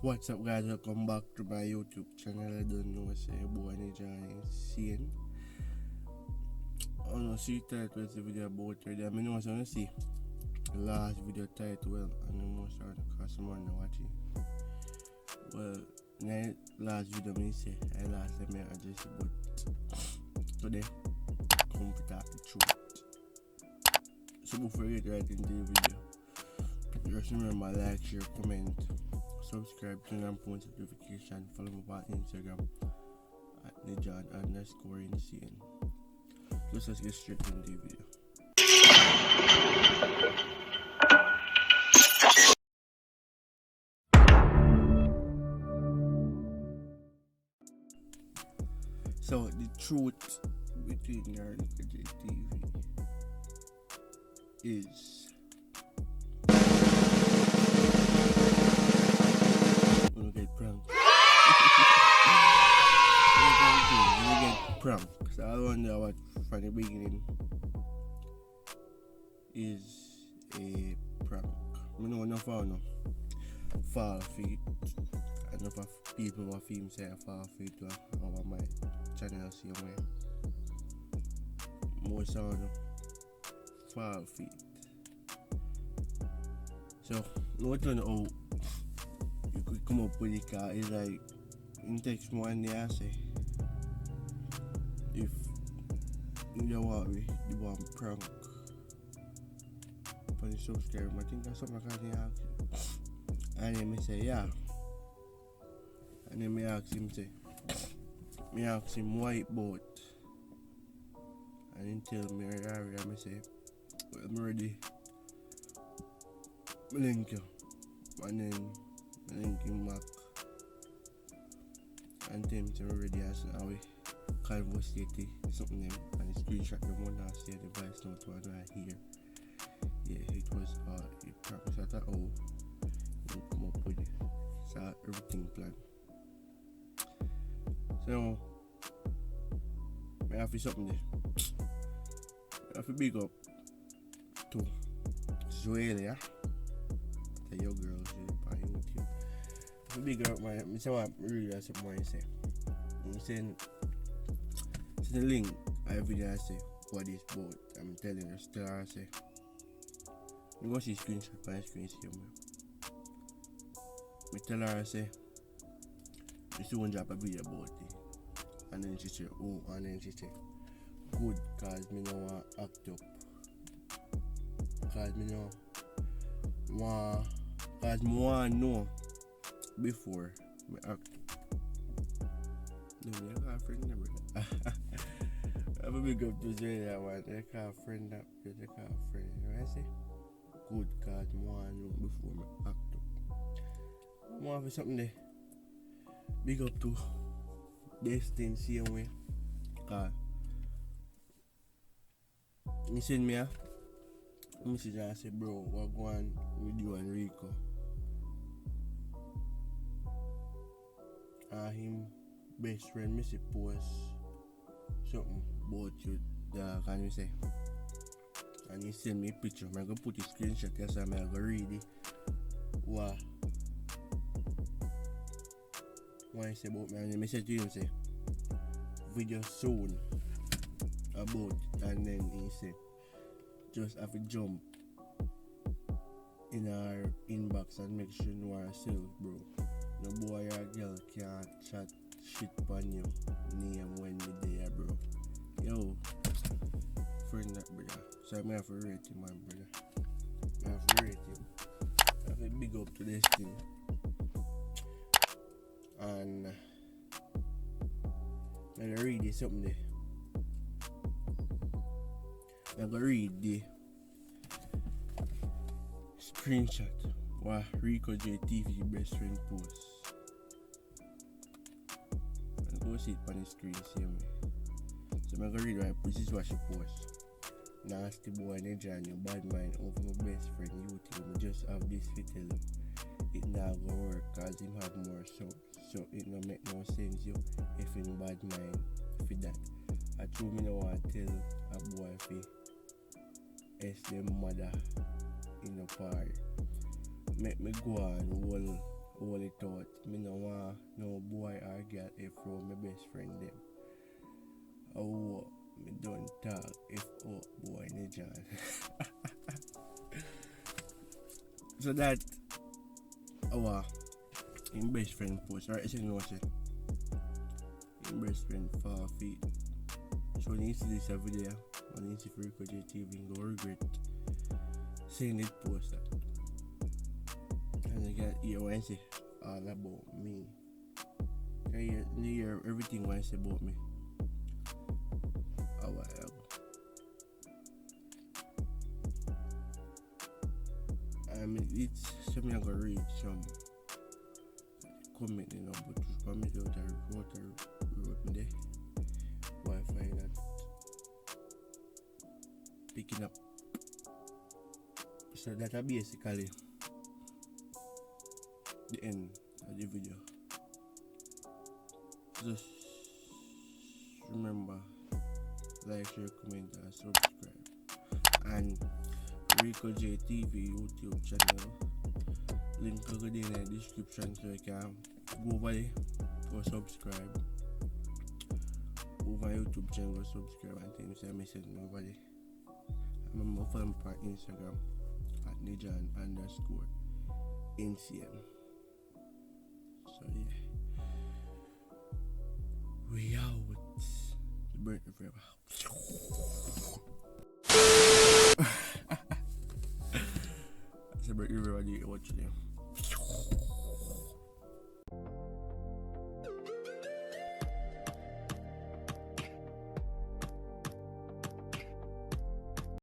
What's up, guys? Welcome back to my YouTube channel. I don't know what's your boy niijon iinsane. I don't know, see title the video about already. I know what I want to see. The last video title, well, I know most of the customer now watching. Well, in the last video, I say I last time I address it, but today, come to talk the truth. So before you get right into the video, just remember like, share, comment, subscribe, turn on post notification, follow me on Instagram at niijon_iinsane. Let's get straight into the video. So the truth between Rico TV is gonna get pranked. Gonna get pranked. So I wonder what from the beginning is a prank. I know enough of no fall feet. Enough of people who film say fall feet over my channel same way. More sound fall feet. So no turn how you could come up with it, car it's like in text me one day I say if you don't want me, you want prank for the subscriber. I think that's something I can ask you. And then me say yeah. And then me ask him white boat. And he tell me alright, I say, well, I'm ready. I link you. And then I link him back. And tell him I'm ready as we conversate something them and screenshot them one and say the voice note one I hear. Yeah, it was a practice at all. You come up with it. So everything planned. So I have to something there. I have to big up to Zoelia. Yeah? The young girl, she's on YouTube. I have to big up my, say what really I say more I say. I'm saying, it's the link I video I say what is boat. I'm telling her still I say. You go see screenshot by screen see me. I tell her I say, you still want to drop a video about it. And then she say, oh, and then she say, good, cause me no want act up. Cause me no want, cause me want know before me act up. No, me I got a friend there, brother. I'm a big up to say that one. I got a friend that, I got a friend. You know what I say? Good, cause me want know before me act up. I want for something there. Big up to Destin same way. Cause he send me a message and say, bro, what going with you and Rico? And him best friend me say post something about you can you say? And he send me a picture. I'm gonna put a screenshot here so I'm gonna read it. What he say about me, and then I said to him say video soon about it, and then he said just have to jump in our inbox and make sure you know ourselves, bro. No boy or girl can't chat shit on you name when we there, bro. Yo, friend that brother. So I have to rate him, man, brother. I have to rate him. I have to big up to this thing. And I'm gonna read you something there. I'm gonna read the screenshot what Rico JTV best friend post. I'm gonna go see it on the screen same way. So I'm gonna read right, this is what she post. Nasty boy niijon, your bad mind over my best friend YouTube. I just have this to tell him. It not gonna work cause him have more so it no make no sense you if in bad mind for that. I told me no want to tell a boy fi as them mother in a party. Make me go on whole me thought me no want no boy or girl if from my best friend them. Oh, me don't talk if boy niijon. So that our in best friend post, right? You know, say in best friend 4 feet. So when you see this video, when you see Rico TV, you go regret saying it post that. And you get hear what I say all about me. You hear everything what I say about me. A while ago. I mean, it's something I'm gonna read some comment, you know, but for me, what I wrote me there. Wi-Fi that picking up. So that are basically the end of the video. Just remember, like, share, comment, and subscribe. And Rico TV YouTube channel. Link will be in the description so you can go over there, go subscribe. Over YouTube channel, go subscribe and things I message me over there. Remember follow me on Instagram at niijon_iinsane. So yeah. We out. The burnt forever. That's a burnt forever. Watch them.